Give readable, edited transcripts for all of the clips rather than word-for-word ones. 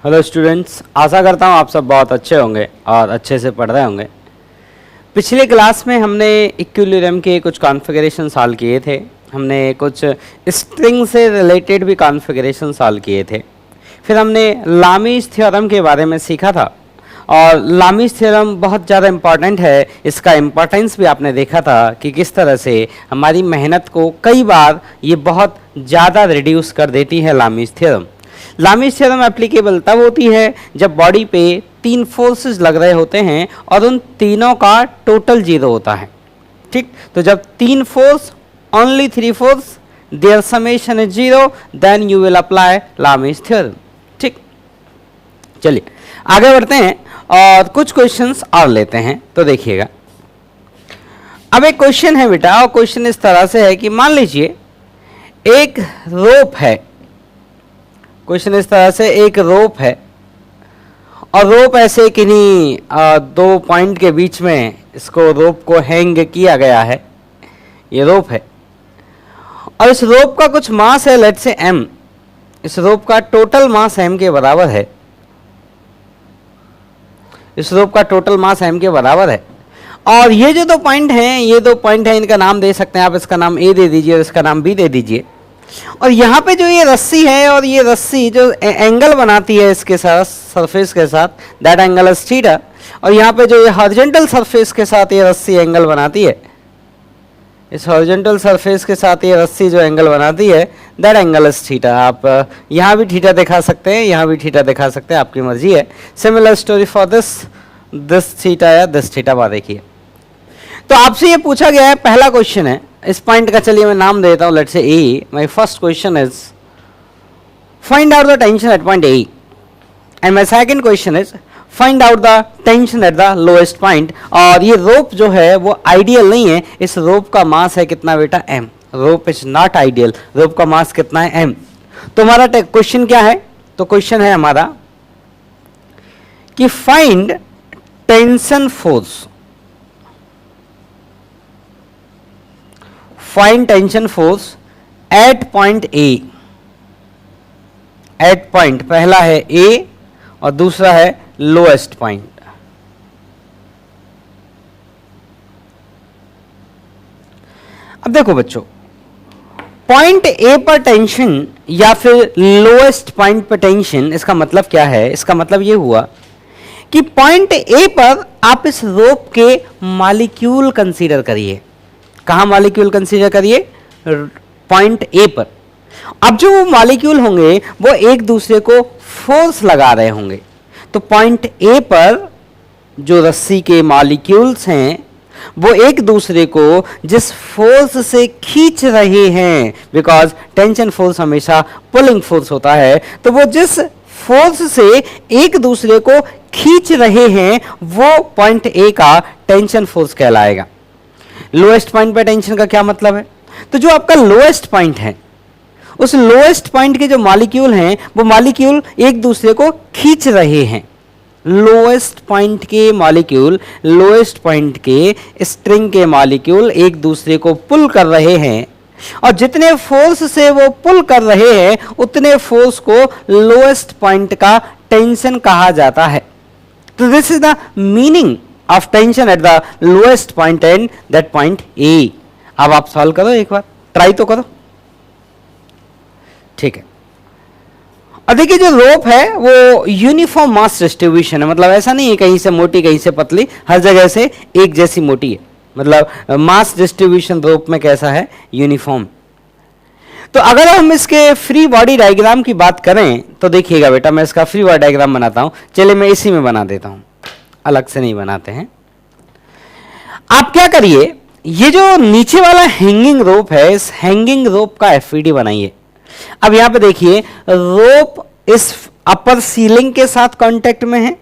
Hello students, आशा करता हूँ आप सब बहुत अच्छे होंगे और अच्छे से पढ़ रहे होंगे। पिछले क्लास में हमने इक्विलिब्रियम के कुछ कॉन्फ़िगरेशन सॉल्व किए थे। हमने कुछ स्ट्रिंग से रिलेटेड भी कॉन्फ़िगरेशन सॉल्व किए थे। फिर हमने लामीज थ्योरम के बारे में सीखा था और लामीज थ्योरम बहुत ज़्यादा इम्पॉर्टेंट है। इसका इम्पोर्टेंस भी आपने देखा था कि किस तरह से हमारी मेहनत को कई बार ये बहुत ज़्यादा रिड्यूस कर देती है Lami's theorem. Lami's theorem applicable तब होती है जब बॉडी पे तीन फोर्सेस लग रहे होते हैं और उन तीनों का टोटल जीरो होता है। ठीक, तो जब तीन force only three force there summation is zero then you will apply Lami's theorem. ठीक, चलिए आगे बढ़ते हैं और कुछ क्वेश्चंस और लेते हैं। तो देखिएगा, अब एक क्वेश्चन है बेटा, और क्वेश्चन इस तरह से है कि मान लीजिए एक रोप है। क्वेश्चन इस तरह से, एक रोप है और रोप ऐसे किन्हीं दो पॉइंट के बीच में इसको रोप को हैंग किया गया है। ये रोप है और इस रोप का कुछ मास है, लेट से m। इस रोप का टोटल मास m के बराबर है। इस रोप का टोटल मास m के बराबर है और ये जो दो पॉइंट हैं, ये दो पॉइंट हैं, इनका नाम दे सकते हैं आप। इसका नाम a दे दीजिए और इसका नाम b दे दीजिए। और यहाँ पे जो ये रस्सी है और ये रस्सी जो एंगल बनाती है इसके साथ, सरफेस के साथ, दैट एंगल इज थीटा। और यहाँ पे जो ये हॉरिजॉन्टल सरफेस के साथ ये रस्सी एंगल बनाती है, इस हॉरिजॉन्टल सरफेस के साथ ये रस्सी जो एंगल बनाती है, दैट एंगल इज थीटा। आप यहाँ भी थीटा दिखा सकते हैं, यहाँ भी थीटा दिखा सकते हैं, आपकी मर्जी है। Similar story for this theta या दिस थीटा। बात देखिए, तो आपसे ये पूछा गया है, पहला क्वेश्चन है इस पॉइंट का, चलिए मैं नाम देता हूं, let's say A. My first question is find out the tension eight point A and my second question is find out the tension at the lowest point. और ये रोप जो है वो आइडियल नहीं है। इस रोप का मास है कितना बेटा, m। Rope is not ideal, rope का मास कितना है, m। तो हमारा क्वेश्चन क्या है, तो क्वेश्चन है हमारा कि find tension force, find tension force at point A. At point पहला है ए और दूसरा है लोएस्ट पॉइंट। अब देखो बच्चों, पॉइंट ए पर टेंशन या फिर लोएस्ट पॉइंट पर टेंशन, इसका मतलब क्या है, इसका मतलब यह हुआ कि पॉइंट ए पर आप इस रोप के मॉलिक्यूल कंसीडर करिए। कहां मॉलिक्यूल कंसीडर करिए, पॉइंट ए पर। अब जो वो मॉलिक्यूल होंगे वो एक दूसरे को फोर्स लगा रहे होंगे। तो पॉइंट ए पर जो रस्सी के मॉलिक्यूल्स हैं वो एक दूसरे को जिस फोर्स से खींच रहे हैं, बिकॉज टेंशन फोर्स हमेशा पुलिंग फोर्स होता है, तो वो जिस फोर्स से एक दूसरे को खींच रहे हैं वो पॉइंट ए का टेंशन फोर्स कहलाएगा। लोएस्ट पॉइंट पे टेंशन का क्या मतलब है, तो जो आपका लोएस्ट पॉइंट है, उस लोएस्ट पॉइंट के जो मॉलिक्यूल हैं वो मॉलिक्यूल एक दूसरे को खींच रहे हैं। लोएस्ट पॉइंट के मॉलिक्यूल, लोएस्ट पॉइंट के स्ट्रिंग के मॉलिक्यूल एक दूसरे को पुल कर रहे हैं और जितने फोर्स से वो पुल कर रहे हैं उतने फोर्स को लोएस्ट पॉइंट का टेंशन कहा जाता है। तो this is the meaning of tension at the lowest point and that point A। अब आप सॉल्व करो, एक बार ट्राई तो करो। ठीक है, और देखिए जो रोप है वो यूनिफॉर्म मास डिस्ट्रीब्यूशन है, मतलब ऐसा नहीं है कहीं से मोटी कहीं से पतली, हर जगह से एक जैसी मोटी है। मतलब मास डिस्ट्रीब्यूशन रोप में कैसा है, यूनिफॉर्म। तो अगर हम इसके फ्री बॉडी डायग्राम की बात करें तो देखिएगा बेटा, मैं इसका फ्री बॉडी डायग्राम बनाता हूं। चलिए मैं इसी में बना देता हूं, अलग से नहीं बनाते हैं। आप क्या करिए, ये जो नीचे वाला हैंगिंग रोप है, इस हैंगिंग रोप का एफईडी बनाइए। अब यहां पे देखिए, रोप इस अपर सीलिंग के साथ कांटेक्ट में है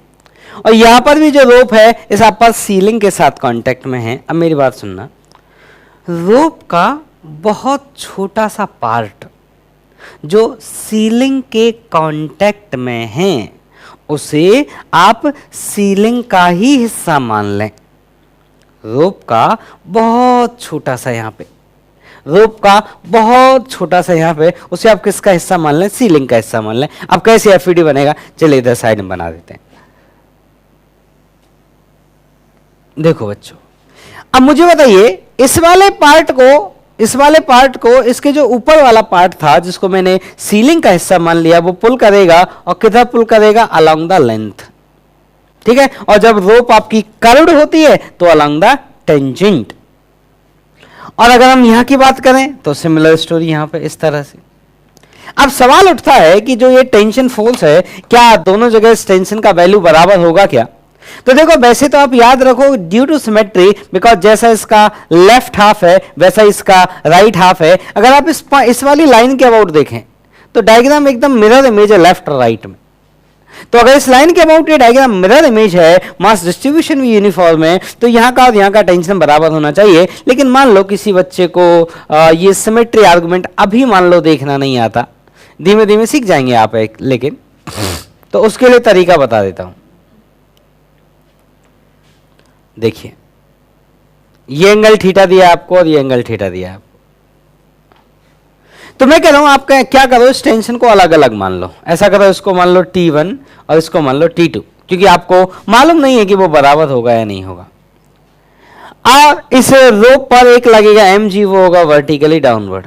और यहां पर भी जो रोप है इस अपर सीलिंग के साथ कांटेक्ट में है। अब मेरी बात सुनना, रोप का बहुत छोटा सा पार्ट जो सीलिंग के कांटेक्ट में है उसे आप सीलिंग का ही हिस्सा मान लें। रोप का बहुत छोटा सा, यहाँ पे रोप का बहुत छोटा सा यहाँ पे, उसे आप किसका हिस्सा मान लें, सीलिंग का हिस्सा मान लें। अब कैसे एफईडी बनेगा, चलिए इधर साइड में बना देते हैं। देखो बच्चों, अब मुझे बताइए इस वाले पार्ट को इसके जो ऊपर वाला पार्ट था जिसको मैंने सीलिंग का हिस्सा मान लिया, वो पुल करेगा और किधर पुल करेगा, अलोंग द लेंथ, ठीक है। और जब रोप आपकी कर्व्ड होती है तो अलोंग द टेंजेंट। और अगर हम यहां की बात करें तो सिमिलर स्टोरी यहां पे इस तरह से। अब सवाल उठता है कि जो ये टेंशन फोर्स है, क्या दोनों जगह इस टेंशन का वैल्यू बराबर होगा क्या? तो देखो, वैसे तो आप याद रखो ड्यू टू सिमेट्री, बिकॉज जैसा इसका लेफ्ट हाफ है वैसा इसका राइट हाफ है। अगर आप इस वाली लाइन के अबाउट देखें तो डायग्राम एकदम मिरर इमेज है लेफ्ट और राइट में। तो अगर इस लाइन के अबाउट ये डायग्राम मिरर इमेज है, मास डिस्ट्रीब्यूशन भी यूनिफॉर्म है, तो यहां का और यहां का टेंशन बराबर होना चाहिए। लेकिन मान लो किसी बच्चे को ये सिमेट्री आर्गुमेंट अभी मान लो देखना नहीं आता, धीमे धीमे सीख जाएंगे आप लेकिन तो उसके लिए तरीका बता देता हूं। देखिए, ये एंगल थीटा दिया आपको और ये एंगल थीटा दिया आपको। तो मैं कह रहा हूं आप क्या करो, इस टेंशन को अलग अलग मान लो। ऐसा करो, इसको मान लो T1 और इसको मान लो T2, क्योंकि आपको मालूम नहीं है कि वो बराबर होगा या नहीं होगा। और इस रोप पर एक लगेगा mg, वो होगा वर्टिकली डाउनवर्ड।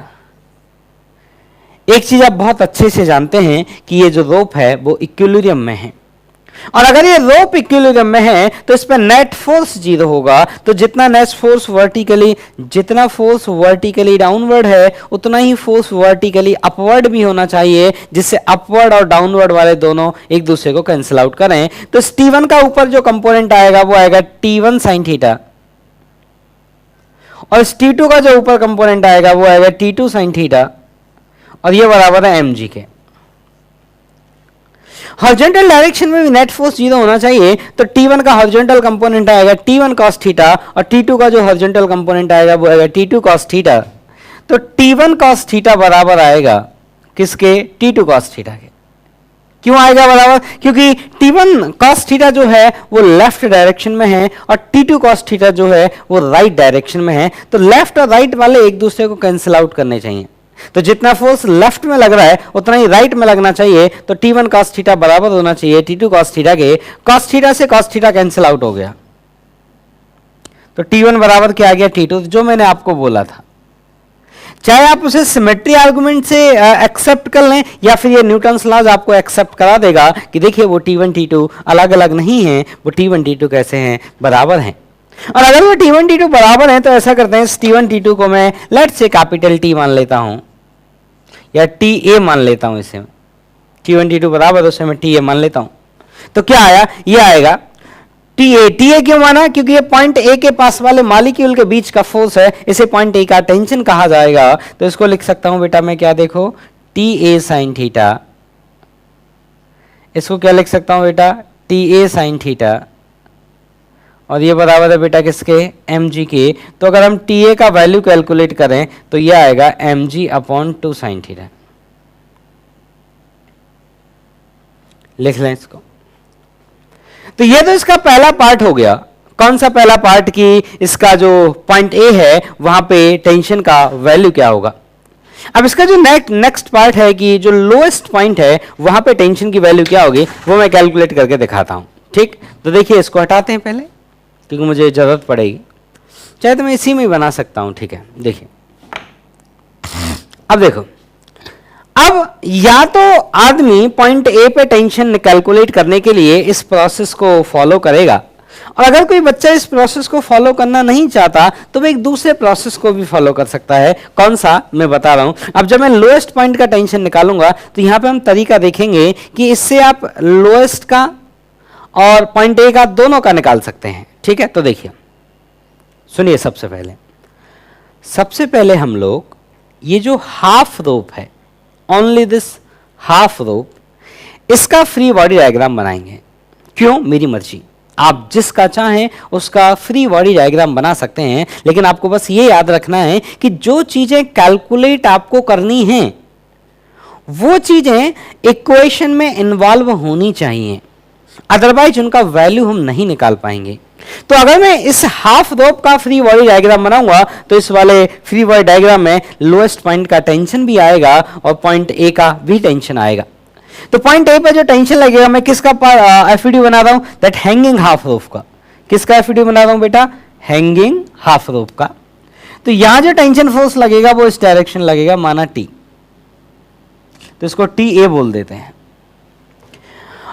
एक चीज आप बहुत अच्छे से जानते हैं कि ये जो रोप है वो इक्विलिब्रियम में है, और अगर ये रोप इक्विलिब्रियम में है तो इस पर नेट फोर्स 0 होगा। तो जितना फोर्स वर्टिकली डाउनवर्ड है उतना ही फोर्स वर्टिकली अपवर्ड भी होना चाहिए, जिससे अपवर्ड और डाउनवर्ड वाले दोनों एक दूसरे को कैंसिल आउट करें। तो इस T1 का ऊपर जो कंपोनेंट आएगा वो आएगा T1 sin थीटा, और इस T2 का जो ऊपर कंपोनेंट आएगा वो आएगा T2 sin थीटा, और ये बराबर है mg के। हॉरिजॉन्टल डायरेक्शन में भी नेट फोर्स 0 होना चाहिए। तो T1 का हॉरिजॉन्टल कंपोनेंट आएगा T1 cos थीटा, और T2 का जो हॉरिजॉन्टल कंपोनेंट आएगा वो आएगा T2 cos थीटा। तो T1 cos थीटा बराबर आएगा किसके, T2 cos थीटा के। क्यों आएगा बराबर, क्योंकि T1 cos थीटा जो है वो लेफ्ट डायरेक्शन में है और T2 cos थीटा जो है वो राइट डायरेक्शन में है। तो लेफ्ट और राइट वाले एक दूसरे को कैंसिल आउट करने चाहिए। तो जितना फोर्स लेफ्ट में लग रहा है उतना ही राइट में लगना चाहिए। तो T1 cos थीटा बराबर होना चाहिए T2 cos थीटा के। cos थीटा से cos थीटा कैंसिल आउट हो गया, तो T1 बराबर क्या आ गया, T2, जो मैंने आपको बोला था। चाहे आप उसे सिमेट्री आर्गुमेंट से एक्सेप्ट कर लें या फिर ये न्यूटन्स लॉज आपको एक्सेप्ट करा देगा कि देखिए वो T1 T2 अलग अलग नहीं है, वो T1 T2 कैसे हैं, बराबर हैं। और अगर वो T1 T2 बराबर हैं तो ऐसा करते हैं, इस T1 T2 को मैं लेट्स से कैपिटल T मान लेता हूं या TA मान लेता हूं। इसे T1 T2 बराबर, उसे मैं TA मान लेता हूं। तो क्या आया, ये आएगा TA क्यों माना, क्योंकि ये पॉइंट A के पास वाले मॉलिक्यूल के बीच का फोर्स है, इसे पॉइंट A का टेंशन कहा जाएगा। तो इसको लिख सकता हूं बेटा मैं, क्या देखो, TA sin थीटा। इसको क्या लिख सकता हूं बेटा, TA sin थीटा, और ये बराबर है बेटा किसके, mg के। तो अगर हम TA का वैल्यू कैलकुलेट करें तो ये आएगा mg/2 sin थीटा। लिख लें इसको। तो ये तो इसका पहला पार्ट हो गया। कौन सा पहला पार्ट, कि इसका जो पॉइंट A है वहां पे टेंशन का वैल्यू क्या होगा। अब इसका जो नेक्स्ट पार्ट है कि जो लोएस्ट पॉइंट है वहां पे टेंशन की वैल्यू क्या होगी, वो मैं कैलकुलेट करके दिखाता हूं। ठीक, तो देखिए इसको हटाते हैं पहले, क्योंकि मुझे जरूरत पड़ेगी। चाहे तो मैं इसी में ही बना सकता हूं, ठीक है। देखिए, अब देखो, अब या तो आदमी पॉइंट A पे टेंशन कैलकुलेट करने के लिए इस प्रोसेस को फॉलो करेगा, और अगर कोई बच्चा इस प्रोसेस को फॉलो करना नहीं चाहता तो वो एक दूसरे प्रोसेस को भी फॉलो कर सकता है। कौन सा, मैं बता रहा हूं। अब जब मैं लोएस्ट पॉइंट का टेंशन निकालूंगा तो यहां पे हम तरीका देखेंगे कि इससे आप लोएस्ट का और पॉइंट A का दोनों का निकाल सकते हैं। ठीक है, तो देखिए सुनिए, सबसे पहले हम लोग ये जो हाफ रोप है, ओनली दिस हाफ रोप, इसका फ्री बॉडी डायग्राम बनाएंगे। क्यों, मेरी मर्जी, आप जिसका चाहें उसका फ्री बॉडी डायग्राम बना सकते हैं, लेकिन आपको बस ये याद रखना है कि जो चीजें कैलकुलेट आपको करनी हैं वो चीजें इक्वेशन में इन्वॉल्व होनी चाहिए, अदरवाइज उनका वैल्यू हम नहीं निकाल पाएंगे। तो अगर मैं इस हाफ रोप का फ्री बॉडी डायग्राम बनाऊंगा तो इस वाले फ्री बॉडी डायग्राम में लोएस्ट पॉइंट का टेंशन भी आएगा और पॉइंट ए का भी टेंशन आएगा। तो पॉइंट ए पर जो टेंशन लगेगा, मैं किसका एफईडी बना रहा हूं, दैट हैंगिंग हाफ रोप का। किसका एफईडी बना रहा हूं बेटा, हैंगिंग हाफ रोप का। तो यहां जो टेंशन फोर्स लगेगा वो इस डायरेक्शन लगेगा, माना टी, तो इसको टी ए बोल देते हैं।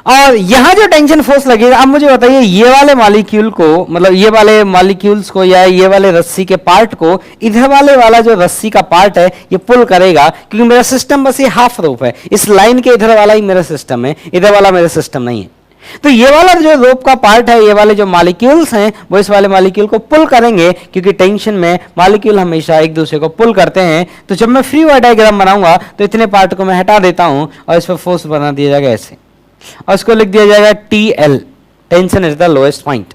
और यहां जो टेंशन फोर्स लगेगा, अब मुझे बताइए ये वाले मॉलिक्यूल को, मतलब ये वाले मॉलिक्यूल्स को या ये वाले रस्सी के पार्ट को इधर वाले वाला जो रस्सी का पार्ट है ये पुल करेगा, क्योंकि मेरा सिस्टम बस ये हाफ रोप है, इस लाइन के इधर वाला ही मेरा सिस्टम है, इधर वाला मेरा सिस्टम नहीं है। तो ये वाला जो रोप का पार्ट है, ये वाले जो मॉलिक्यूल्स हैं वो इस वाले मॉलिक्यूल को पुल करेंगे, क्योंकि टेंशन में मॉलिक्यूल हमेशा एक दूसरे को पुल करते हैं। तो जब मैं फ्री बॉडी डायग्राम बनाऊंगा तो इतने पार्ट को मैं हटा देता हूं और इस पर फोर्स बना दिया जाएगा ऐसे, और इसको लिख दिया जाएगा TL, tension is the lowest point.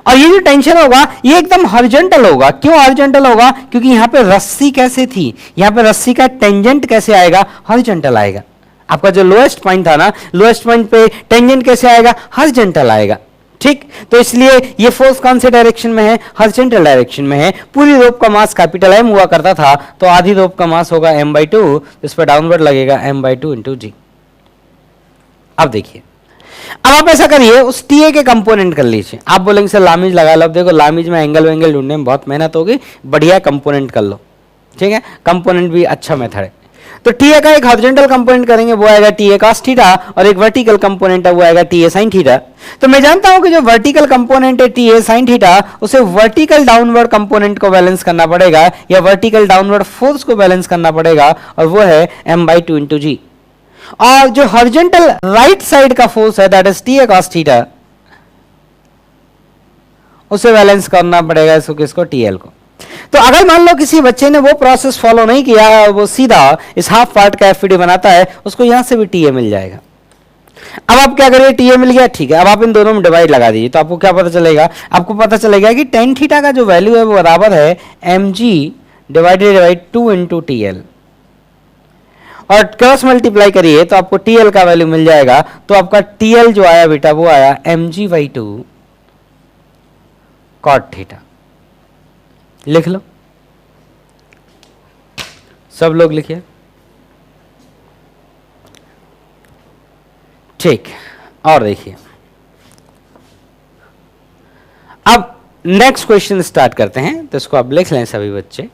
और ये जो टेंशन होगा ये एकदम हॉरिजॉन्टल होगा। क्यों हॉरिजॉन्टल होगा, क्योंकि यहां पे रस्सी कैसे थी, यहां पे रस्सी का टेंजेंट कैसे आएगा, हॉरिजॉन्टल आएगा। आपका जो लोएस्ट पॉइंट था ना, लोएस्ट पॉइंट पे टेंजेंट कैसे आएगा, हॉरिजॉन्टल आएगा। ठीक, तो इसलिए ये फोर्स कौन से डायरेक्शन में है, हॉरिजॉन्टल डायरेक्शन में है। पूरी रोप का मास कैपिटल M हुआ करता था, तो आधी रोप का मास होगा m/2, इस पर डाउनवर्ड लगेगा m/2 × g। अब देखिए, अब आप ऐसा करिए, उस TA के कंपोनेंट कर लीजिए। आप बोलेंगे सर लामिज लगा लो, अब देखो लामिज में एंगल वेंगल ढूंढने में बहुत मेहनत होगी, बढ़िया कंपोनेंट कर लो। ठीक है, कंपोनेंट भी अच्छा मेथड है। तो TA का एक हॉरिजॉन्टल कंपोनेंट करेंगे, वो आएगा TA cos थीटा, और एक वर्टिकल कंपोनेंट है वो आएगा TA sin थीटा। तो मैं जानता हूं कि जो वर्टिकल कंपोनेंट है TA sin थीटा, उसे वर्टिकल डाउनवर्ड कंपोनेंट को बैलेंस करना पड़ेगा, या वर्टिकल डाउनवर्ड फोर्स को बैलेंस करना पड़ेगा, और वो है m/2 × g। और जो हॉरिजॉन्टल राइट साइड का फोर्स है, that is TA cos theta, उसे बैलेंस करना पड़ेगा इसको, किसको, TL को। तो अगर मान लो किसी बच्चे ने वो प्रोसेस फॉलो नहीं किया, वो सीधा इस हाफ पार्ट का एफईडी बनाता है, उसको यहां से भी TA मिल जाएगा। अब आप क्या करिए, TA मिल गया, ठीक है, अब आप इन दोनों में डिवाइड लगा दीजिए, तो आपको क्या पता चलेगा, आपको पता चलेगा कि tan थीटा का जो वैल्यू है वो बराबर है mg डिवाइडेड बाई 2 × TL, और क्रॉस मल्टीप्लाई करिए तो आपको TL का वैल्यू मिल जाएगा। तो आपका TL जो आया बेटा वो आया mg/2 cot थीटा। लिख लो, सब लोग लिखिए। ठीक, और देखिए, अब नेक्स्ट क्वेश्चन स्टार्ट करते हैं, तो इसको आप लिख लें सभी बच्चे।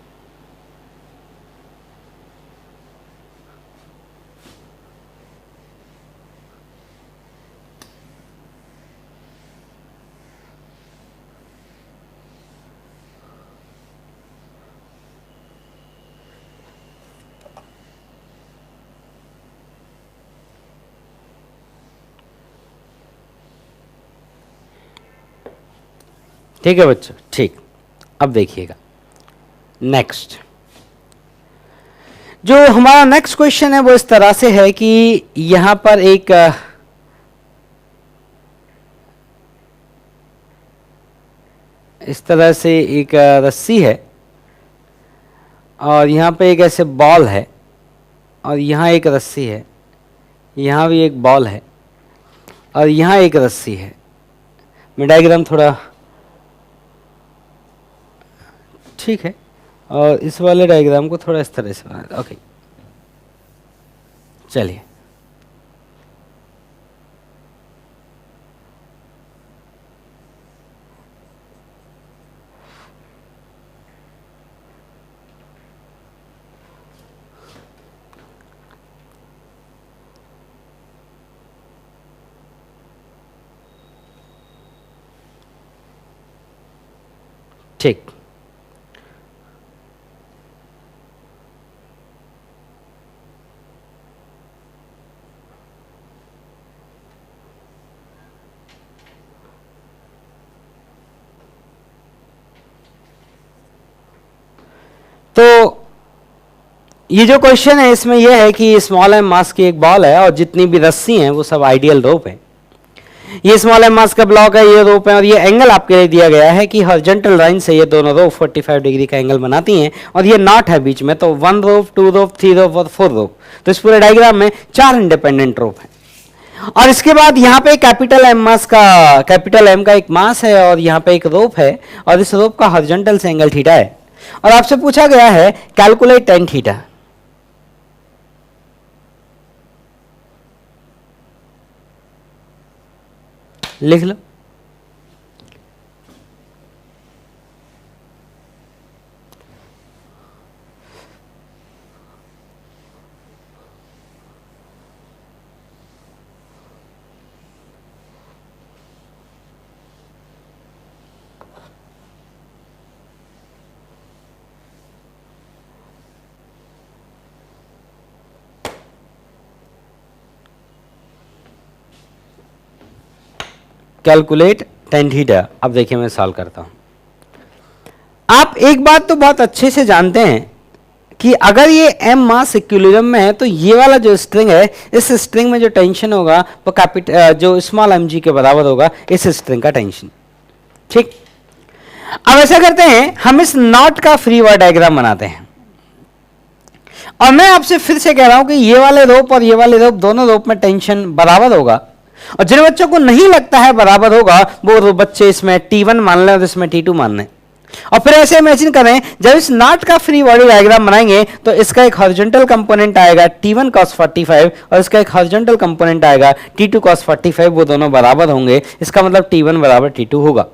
ठीक है बच्चों, ठीक। अब देखिएगा नेक्स्ट, जो हमारा नेक्स्ट क्वेश्चन है वो इस तरह से है कि यहां पर एक इस तरह से एक रस्सी है, और यहां पे एक ऐसे बॉल है, और यहां एक रस्सी है, यहां भी एक बॉल है, और यहां एक रस्सी है। मैं डायग्राम थोड़ा ठीक है, और इस वाले डायग्राम को थोड़ा इस तरह से बना, ओके। चलिए, ठीक। तो ये जो क्वेश्चन है इसमें यह है कि स्मॉल एम मास की एक बॉल है, और जितनी भी रस्सी हैं वो सब आइडियल रोप है। ये स्मॉल एम मास का ब्लॉक है, ये रोप है, और ये एंगल आपके लिए दिया गया है कि हॉरिजॉन्टल लाइन से ये दोनों रोप 45 डिग्री का एंगल बनाती हैं, और ये नॉट है बीच में। तो 1 रोप, 2 रोप, 3 रोप और 4 रोप। तो इस पूरे डायग्राम में 4 इंडिपेंडेंट रोप हैं। और इसके बाद यहां पे कैपिटल एम मास का, कैपिटल एम का एक मास है और यहां पे एक रोप है और इस रोप का हॉरिजॉन्टल से एंगल थीटा है और आपसे पूछा गया है कैलकुलेट टेन थीटा। लिख लो। Calculate tan theta. अब देखिए मैं सॉल्व करता हूं। आप एक बात तो बहुत अच्छे से जानते हैं कि अगर ये एम मास इक्विलिब्रियम में है तो ये वाला जो स्ट्रिंग है, इस स्ट्रिंग में जो टेंशन होगा वो जो स्मॉल एम जी के बराबर होगा इस स्ट्रिंग का टेंशन। ठीक, अब ऐसा करते हैं, हम इस नॉट का फ्री वार डायग्राम बनाते हैं और मैं आपसे फिर से कह रहा हूं कि ये वाले रोप और ये वाले रोप, दोनों रोप में टेंशन बराबर होगा और जिन बच्चों को नहीं लगता है बराबर होगा वो बच्चे इसमें T1 मान लें और इसमें T2 मान लें। और फिर ऐसे इमेजिन करें, जब इस नॉट का फ्री बॉडी डायग्राम बनाएंगे तो इसका एक हॉरिजॉन्टल कंपोनेंट आएगा T1 cos 45 और इसका एक हॉरिजॉन्टल कंपोनेंट आएगा T2 cos 45। वो दोनों बराबर होंगे, इसका मतलब T1 बराबर T2 होगा।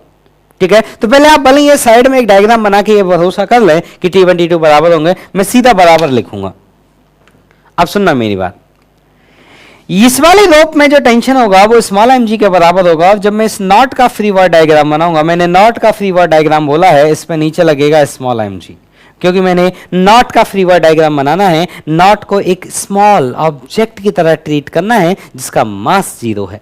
ठीक है, तो पहले आप भले ये साइड में एक डायग्राम बना के ये भरोसा कर लें कि T1 T2 बराबर होंगे, मैं सीधा बराबर लिखूंगा। अब सुनना मेरी बात, इस वाले रोप में जो टेंशन होगा वो स्मॉल एम जी के बराबर होगा और जब मैं इस नॉट का फ्री वार डायग्राम बनाऊंगा, मैंने नॉट का फ्री वार डायग्राम बोला है, इस पे नीचे लगेगा स्मॉल एम जी, क्योंकि मैंने नॉट का फ्री वार डायग्राम बनाना है। नॉट को एक स्मॉल ऑब्जेक्ट की तरह ट्रीट करना है जिसका मास 0 है।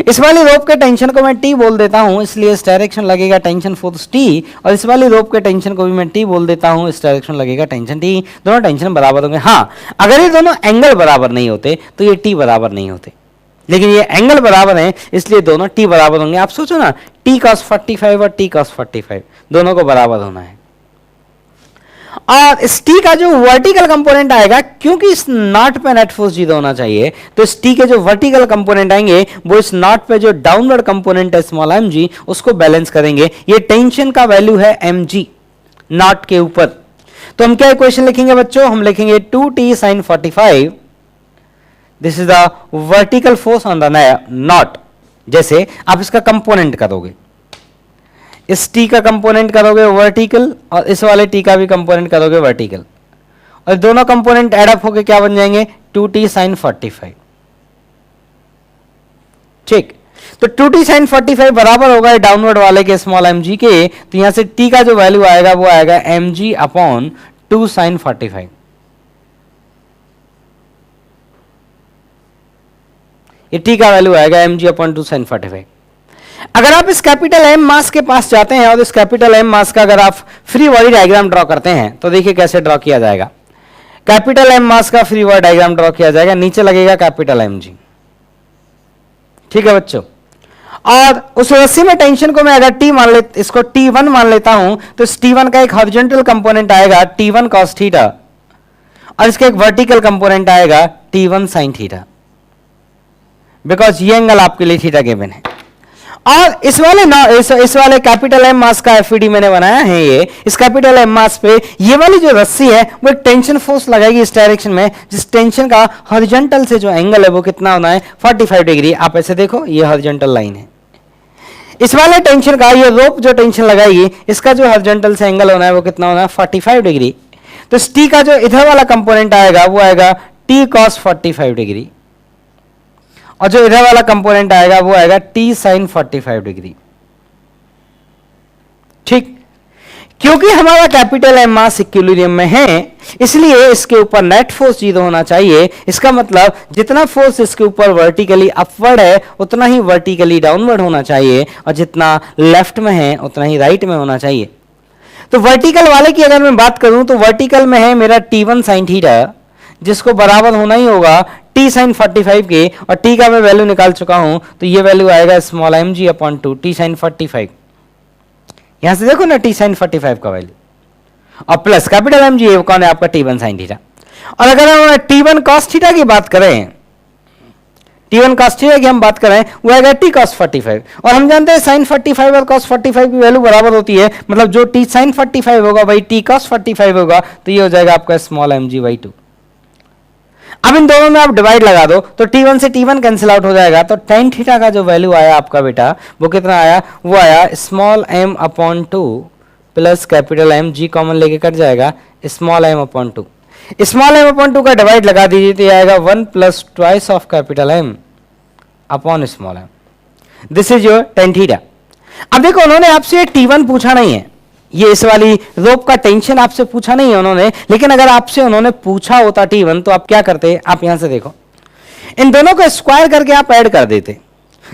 इस वाली रोप के टेंशन को मैं T बोल देता हूं, इसलिए इस डायरेक्शन लगेगा टेंशन फोर्स T और इस वाली रोप के टेंशन को भी मैं T बोल देता हूं, इस डायरेक्शन लगेगा टेंशन T। दोनों टेंशन बराबर होंगे। हाँ, अगर ये दोनों एंगल बराबर नहीं होते तो ये T बराबर नहीं होते, लेकिन ये एंगल बराबर हैं इसलिए दोनों T बराबर होंगे। आप सोचो ना, T cos 45 और T cos 45 दोनों को बराबर होना है और इस T का जो वर्टिकल कंपोनेंट आएगा, क्योंकि इस नॉट पे नेट फोर्स 0 होना चाहिए, तो इस T के जो वर्टिकल कंपोनेंट आएंगे वो इस नॉट पे जो डाउनवर्ड कंपोनेंट है स्मॉल एम जी उसको बैलेंस करेंगे। ये टेंशन का वैल्यू है एम जी नॉट के ऊपर। तो हम क्या इक्वेशन लिखेंगे बच्चों? हम लिखेंगे 2T sin 45, this is the vertical force on the not. जैसे आप इसका कंपोनेंट करोगे, इस T का कंपोनेंट करोगे वर्टिकल और इस वाले T का भी कंपोनेंट करोगे वर्टिकल और दोनों कंपोनेंट एड अप होके क्या बन जाएंगे? 2T sin 45। ठीक, तो 2T sin 45 बराबर होगा डाउनवर्ड वाले के स्मॉल एम जी के, तो यहां से T का जो वैल्यू आएगा वो आएगा mg अपॉन 2 sin 45। ये T का वैल्यू आएगा mg अपॉन 2 sin 45। अगर आप इस कैपिटल एम मास के पास जाते हैं और इस कैपिटल एम मास का अगर आप फ्री बॉडी डायग्राम ड्रॉ करते हैं तो देखिए कैसे ड्रॉ किया जाएगा। कैपिटल एम मास का फ्री बॉडी डायग्राम ड्रॉ किया जाएगा, नीचे लगेगा कैपिटल एम जी। ठीक है बच्चों, और उस रस्सी में टेंशन को मैं अगर T मान ले, इसको T1 मान लेता हूं तो इस T1 का एक हॉरिजॉन्टल कंपोनेंट आएगा T1 cos थीटा और इसका एक वर्टिकल कंपोनेंट आएगा T1 sin थीटा, बिकॉज ये एंगल आपके लिए थीटा गिवन है। और इस वाले कैपिटल एम मास का एफईडी मैंने बनाया है। ये इस कैपिटल एम मास पे ये वाली जो रस्सी है वो एक टेंशन फोर्स लगाएगी इस डायरेक्शन में, जिस टेंशन का हॉरिजॉन्टल से जो एंगल है वो कितना होना है? 45 डिग्री। आप ऐसे देखो, ये हॉरिजॉन्टल लाइन है। इस वाले टेंशन का, ये रोप जो टेंशन लगाएगी इसका जो हॉरिजॉन्टल से एंगल होना है वो कितना होना है? 45 डिग्री। तो इस T का जो इधर वाला कंपोनेंट आएगा वो आएगा T cos 45 डिग्री और जो इधर वाला कंपोनेंट आएगा वो आएगा T sin 45 डिग्री। ठीक, क्योंकि हमारा कैपिटल एम मास इक्विलिब्रियम में है इसलिए इसके ऊपर नेट फोर्स 0 होना चाहिए। इसका मतलब जितना फोर्स इसके ऊपर वर्टिकली अपवर्ड है उतना ही वर्टिकली डाउनवर्ड होना चाहिए और जितना लेफ्ट में है उतना ही राइट में होना चाहिए। तो वर्टिकल वाले की अगर मैं बात करूं तो वर्टिकल में है मेरा T1 sin थीटा, जिसको बराबर होना ही होगा T sin 45 के, और T का मैं वैल्यू निकाल चुका हूं तो ये वैल्यू आएगा small M G upon 2 T sin 45। यहां से देखो ना T sin 45 का वैल्यू, और प्लस कैपिटल एम जी कौन है? आपका T1 sin थीटा। और अगर हम T1 cos थीटा की बात करें, T1 cos थीटा की हम बात करें वो आएगा T cos 45, और हम जानते हैं sin 45 और cos 45 की वैल्यू बराबर होती है, मतलब जो T sin 45 होगा वही T cos 45 होगा, तो ये हो जाएगा आपका स्मॉल mg/2। अब इन दोनों में आप डिवाइड लगा दो तो T1 से T1 कैंसिल आउट हो जाएगा, तो tan थीटा का जो वैल्यू आया आपका बेटा वो कितना आया, वो आया small m/2 plus capital M, g common लेके कट जाएगा, स्मॉल m/2। स्मॉल m/2 का डिवाइड लगा दीजिए तो ये आएगा 1 plus twice of capital M upon small m। This is your tan theta. अब देखो उन्होंने आपसे T1 पूछा नहीं है, ये इस वाली रोप का टेंशन आपसे पूछा नहीं है उन्होंने, लेकिन अगर आपसे उन्होंने पूछा होता T1 तो आप क्या करते, आप यहां से देखो इन दोनों को स्क्वायर करके आप ऐड कर देते।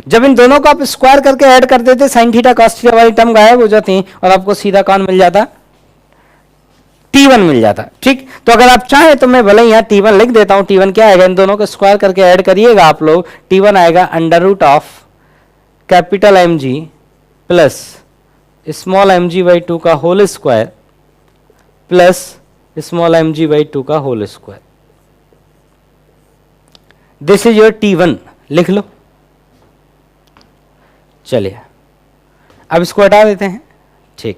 जब इन दोनों को आप स्क्वायर करके ऐड कर देते sin थीटा cos थीटा वाली टर्म गायब हो जाती और आपको सीधा कौन मिल जाता, T1 मिल जाता। ठीक, तो अगर आप चाहें तो मैं भले ही यहां T1 लिख देता हूं। T1 क्या आएगा, इन दोनों को स्क्वायर करके ऐड करिएगा आप लोग, T1 आएगा under root of capital mg plus small mg/2 का whole square plus small mg/2 का whole square. This is your T1, लिख लो। चलिए अब इसको हटा देते हैं। ठीक,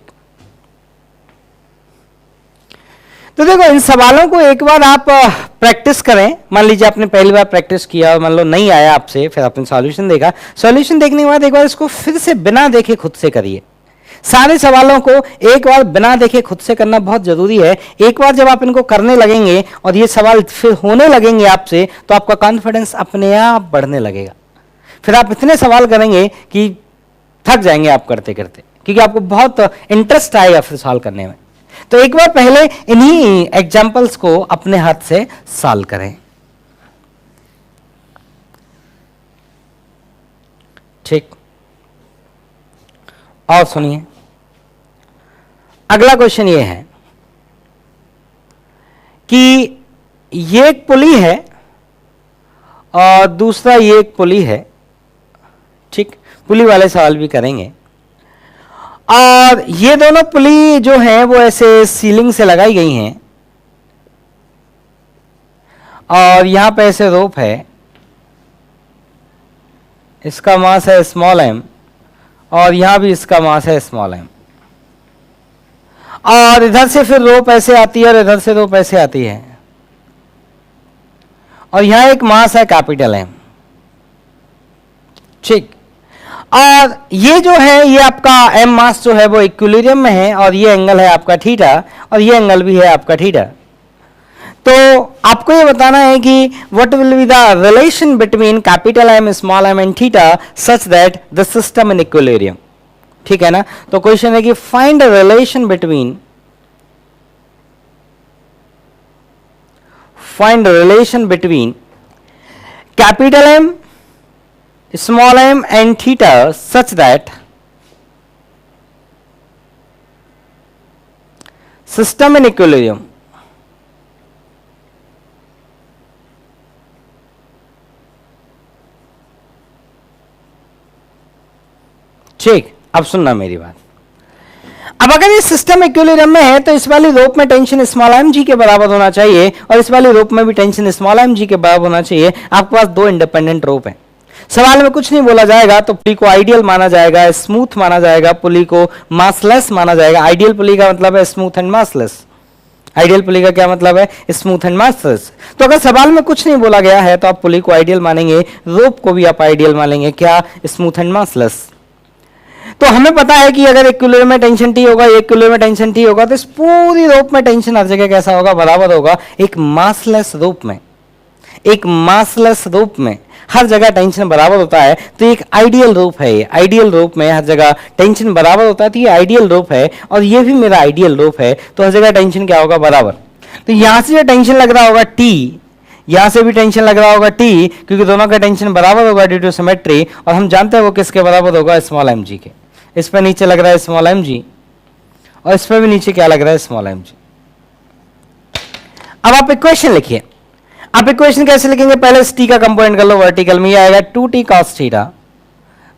तो देखो इन सवालों को एक बार आप प्रैक्टिस करें। मान लीजिए आपने पहली बार प्रैक्टिस किया और मान लो नहीं आया आपसे, फिर आपने सॉल्यूशन देखा, सॉल्यूशन देखने के बाद एक बार इसको फिर से बिना देखे खुद से करिए। सारे सवालों को एक बार बिना देखे खुद से करना बहुत जरूरी है। एक बार जब आप इनको करने लगेंगे और ये सवाल फिर होने लगेंगे आपसे, तो आपका कॉन्फिडेंस अपने आप बढ़ने लगेगा। फिर आप इतने सवाल करेंगे कि थक जाएंगे आप करते करते, क्योंकि आपको बहुत इंटरेस्ट आएगा फिर सॉल्व करने में। तो एक बार पहले इन्हीं एग्जाम्पल्स को अपने हाथ से सॉल्व करें। ठीक, और सुनिए अगला क्वेश्चन ये है कि ये एक पुली है और दूसरा ये एक पुली है। ठीक, पुली वाले सवाल भी करेंगे। और ये दोनों पुली जो हैं वो ऐसे सीलिंग से लगाई गई हैं और यहां पे ऐसे रोप है, इसका मास है स्मॉल m और यहां भी इसका मास है स्मॉल m, और इधर से फिर रोप ऐसे आती है और इधर से रोप ऐसे आती है, और यहां एक मास है कैपिटल M। ठीक, और ये जो है ये आपका m मास जो है वो इक्विलिब्रियम में है और ये एंगल है आपका थीटा और ये एंगल भी है आपका थीटा। तो आपको ये बताना है कि what will be the relation between capital M small m and theta such that the system in equilibrium. ठीक है ना, तो क्वेश्चन है कि find the relation between capital M small m and theta such that system in equilibrium। ठीक, अब सुनना मेरी बात। अब अगर ये सिस्टम इक्विलिब्रियम में है तो इस वाली रोप में टेंशन स्मॉल m g के बराबर होना चाहिए और इस वाली रोप में भी टेंशन स्मॉल m g के बराबर होना चाहिए। आपके पास दो इंडिपेंडेंट रोप हैं। सवाल में कुछ नहीं बोला जाएगा तो पुली को आइडियल माना जाएगा, स्मूथ माना जाएगा, पुली को मासलेस माना जाएगा। आइडियल पुली का मतलब है स्मूथ एंड मासलेस। आइडियल पुली का क्या मतलब है, स्मूथ एंड मासलेस। तो अगर सवाल में कुछ नहीं बोला गया है तो आप पुली को आइडियल मानेंगे, रोप को भी आप आइडियल मानेंगे, क्या, स्मूथ एंड मासलेस। तो हमें पता है कि अगर एक किलो में टेंशन टी होगा, एक किलो में टेंशन टी होगा, तो इस पूरी रोप में टेंशन हर जगह कैसा होगा, बराबर होगा। एक मासलेस रोप में, एक मासलेस रोप में हर जगह टेंशन बराबर होता है, तो एक आइडियल रूप है। ये आइडियल रूप में हर जगह टेंशन बराबर होता है, तो ये आइडियल रूप है और ये भी मेरा आइडियल रूप है, तो हर जगह टेंशन क्या होगा, बराबर। तो यहां से जो टेंशन लग रहा होगा T, यहां से भी टेंशन लग रहा होगा T, क्योंकि दोनों का टेंशन बराबर होगा ड्यू टू सिमेट्री, और हम जानते हैं वो किसके बराबर होगा, स्मॉल m g के। इस पर नीचे लग रहा है स्मॉल m g और इस पर भी नीचे क्या लग रहा है, स्मॉल m g। अब आप इक्वेशन लिखिए। आप इक्वेशन कैसे लिखेंगे, पहले इस t का कंपोनेंट कर लो वर्टिकल में, ये आएगा 2t cos theta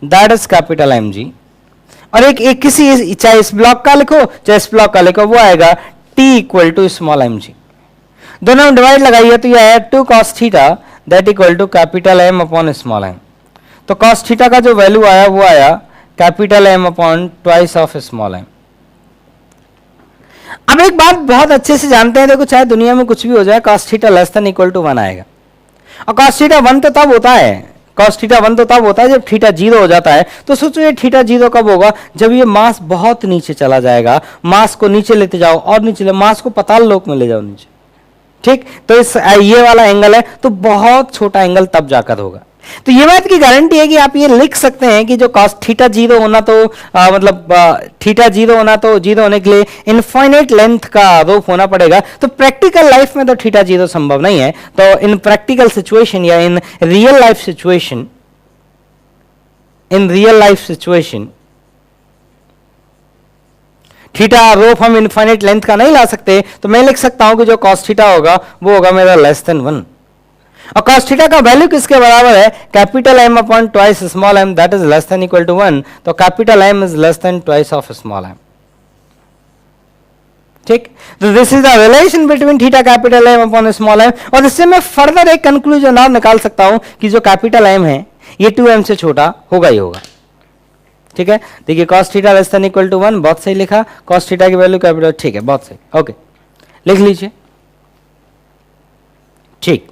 that is capital mg, और एक किसी, चाहे इस ब्लॉक का लिखो चाहे इस ब्लॉक का लिखो, वो आएगा t equal to small mg। दोनों में डिवाइड लगाइए तो ये आया 2 cos theta that equal to capital M upon small M. तो कॉस थीटा का जो वैल्यू आया वो आया capital M upon twice of small M. अब एक बात बहुत अच्छे से जानते हैं, देखो चाहे दुनिया में कुछ भी हो जाए cos theta less than equal to 1 आएगा। और कॉस थीटा 1 तो तब होता है, कॉस थीटा 1 तो तब होता है जब थीटा 0 हो जाता है। तो सोचो ये थीटा 0 कब होगा, जब ये मास बहुत नीचे चला जाएगा। मास को नीचे लेते जाओ और नीचे मास को पाताल लोक में ले जाओ नीचे, ठीक। तो इस ये वाला एंगल है तो बहुत छोटा एंगल तब जाकर होगा। तो ये बात की गारंटी है कि आप ये लिख सकते हैं कि जो कॉस थीटा 0 होना तो मतलब थीटा 0 होना तो 0 होने के लिए इनफाइनाइट लेंथ का रूप होना पड़ेगा। तो प्रैक्टिकल लाइफ में तो थीटा 0 संभव नहीं है। तो इन प्रैक्टिकल सिचुएशन या in real life situation theta रूप हम इनफाइनाइट लेंथ का नहीं ला सकते। तो मैं लिख सकता हूं कि जो कॉस थीटा होगा वो होगा मेरा लेस देन 1। और cos थीटा का वैल्यू किसके बराबर है, capital M upon twice small m, that is less than equal to 1। तो capital M is less than twice of small m, ठीक। तो this is the relation between theta capital M upon small m। और इससे मैं further एक conclusion और निकाल सकता हूं कि जो कैपिटल M है ये 2m से छोटा होगा ही होगा, ठीक है। देखिए cos theta less than equal to 1, बहुत सही लिखा। cos थीटा की वैल्यू कैपिटल, ठीक है, बहुत सही, ओके, लिख लीजिए, ठीक।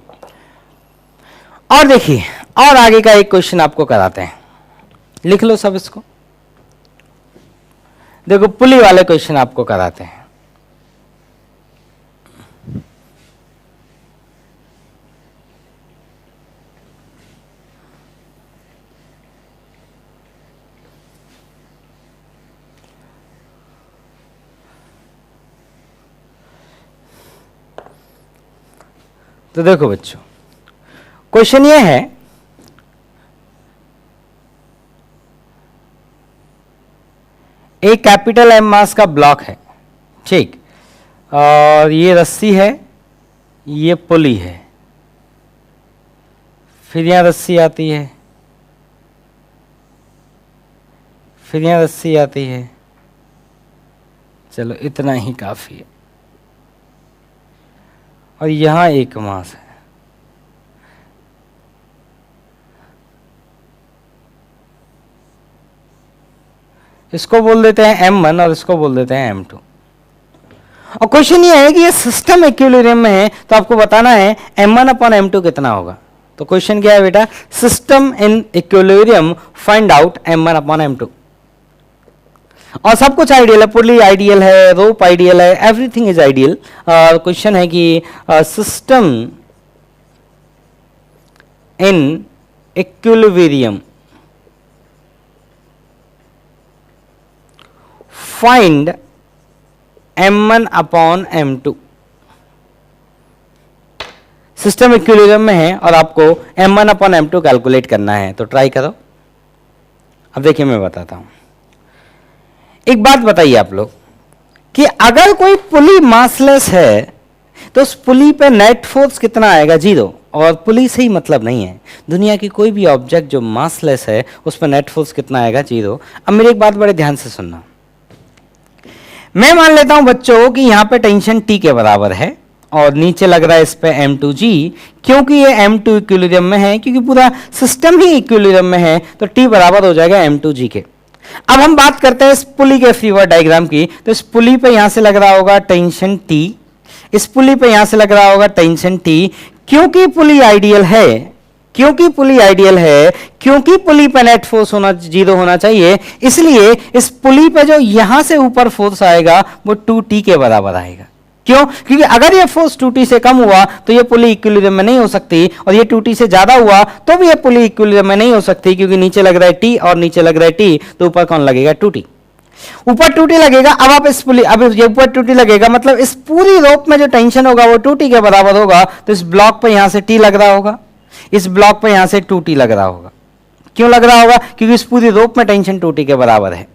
और देखिए और आगे का एक क्वेश्चन आपको कराते हैं, लिख लो सब इसको। देखो पुली वाले क्वेश्चन आपको कराते हैं। तो देखो बच्चों क्वेश्चन ये है, एक कैपिटल एम मास का ब्लॉक है, ठीक, और ये रस्सी है, ये पुली है, फिर यहां रस्सी आती है, फिर यहां रस्सी आती है। चलो इतना ही काफी है। और यहां एक मास है, इसको बोल देते हैं M1 और इसको बोल देते हैं M2। और क्वेश्चन ये है कि ये सिस्टम इक्विलिब्रियम में है तो आपको बताना है M1 अपॉन M2 कितना होगा। तो क्वेश्चन क्या है बेटा, system in equilibrium find out M1 upon M2। और सब कुछ आइडियल है, पुली आइडियल है, रोप आइडियल है, एवरीथिंग इज आइडियल। और क्वेश्चन है कि system in equilibrium find M1 upon M2। System equilibrium में है और आपको M1 अपॉन M2 कैलकुलेट करना है। तो ट्राई करो। अब देखिए मैं बताता हूं। एक बात बताइए आप लोग कि अगर कोई पुली मासलेस है तो उस पुली पे नेट फोर्स कितना आएगा, 0। और पुली से ही मतलब नहीं है, दुनिया की कोई भी ऑब्जेक्ट जो मासलेस है उस पर नेट फोर्स कितना आएगा, 0। अब मेरी एक बात बड़े ध्यान से सुनना। मैं मान लेता हूं बच्चों कि यहां पे टेंशन T के बराबर है और नीचे लग रहा है इस पे M2G, क्योंकि ये M2 इक्विलिब्रियम में है, क्योंकि पूरा सिस्टम ही इक्विलिब्रियम में है तो T बराबर हो जाएगा M2G के। अब हम बात करते हैं इस पुली के फीवर डायग्राम की। तो इस पुली पे यहां से लग रहा होगा टेंशन T, इस पुली पे यहां से लग रहा होगा टेंशन T। क्योंकि पुली आइडियल है, क्योंकि पुली आइडियल है, क्योंकि पुली पे नेट फोर्स होना 0 होना चाहिए, इसलिए इस पुली पे जो यहां से ऊपर फोर्स आएगा वो 2T के बराबर आएगा। क्यों? क्योंकि अगर ये फोर्स 2T से कम हुआ तो ये पुली इक्विलिब्रियम में नहीं हो सकती, और ये 2T से ज्यादा हुआ तो भी ये पुली इक्विलिब्रियम में नहीं हो सकती, क्योंकि नीचे लग रहा है T और नीचे लग रहा है T, तो ऊपर कौन लगेगा, 2T। ऊपर 2T लगेगा। अब आप इस पुली, अब ये ऊपर 2T लगेगा मतलब इस पूरी रोप में जो टेंशन होगा वो 2T के बराबर होगा। तो इस ब्लॉक पे यहां से T लग रहा होगा, इस ब्लॉक पे यहां से 2T लग रहा होगा। क्यों लग रहा होगा? क्योंकि इस पूरी रोप में टेंशन 2T के बराबर है।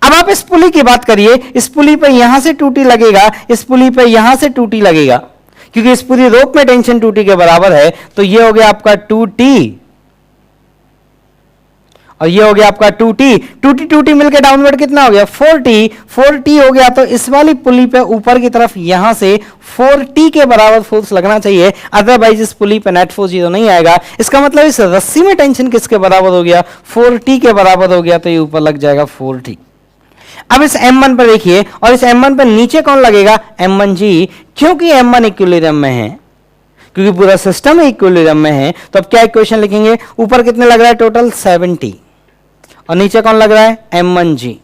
अब आप इस पुली की बात करिए, इस पुली पे यहां से 2T लगेगा, इस पुली पे यहां से 2T लगेगा, क्योंकि इस पूरी रोप में टेंशन 2T के बराबर है। तो ये हो गया आपका 2T और ये हो गया आपका 2T मिलकर डाउनवर्ड कितना हो गया, 4T हो गया। तो इस वाली पुली पे ऊपर की तरफ यहां से 4t के बराबर फोर्स लगना चाहिए, अदरवाइज इस पुली पे नेट फोर्स 0 नहीं आएगा। इसका मतलब इस रस्सी में टेंशन किसके बराबर हो गया, 4t के बराबर हो गया, तो ये ऊपर लग जाएगा 4t। अब इस M1 पर देखिए, और इस M1 पर नीचे कौन लगेगा, M1G, क्योंकि M1 इक्विलिब्रियम में है, क्योंकि पूरा सिस्टम इक्विलिब्रियम में है। तो अब क्या इक्वेशन लिखेंगे, ऊपर कितने लग रहा है टोटल 70, और नीचे कौन लग रहा है M1G।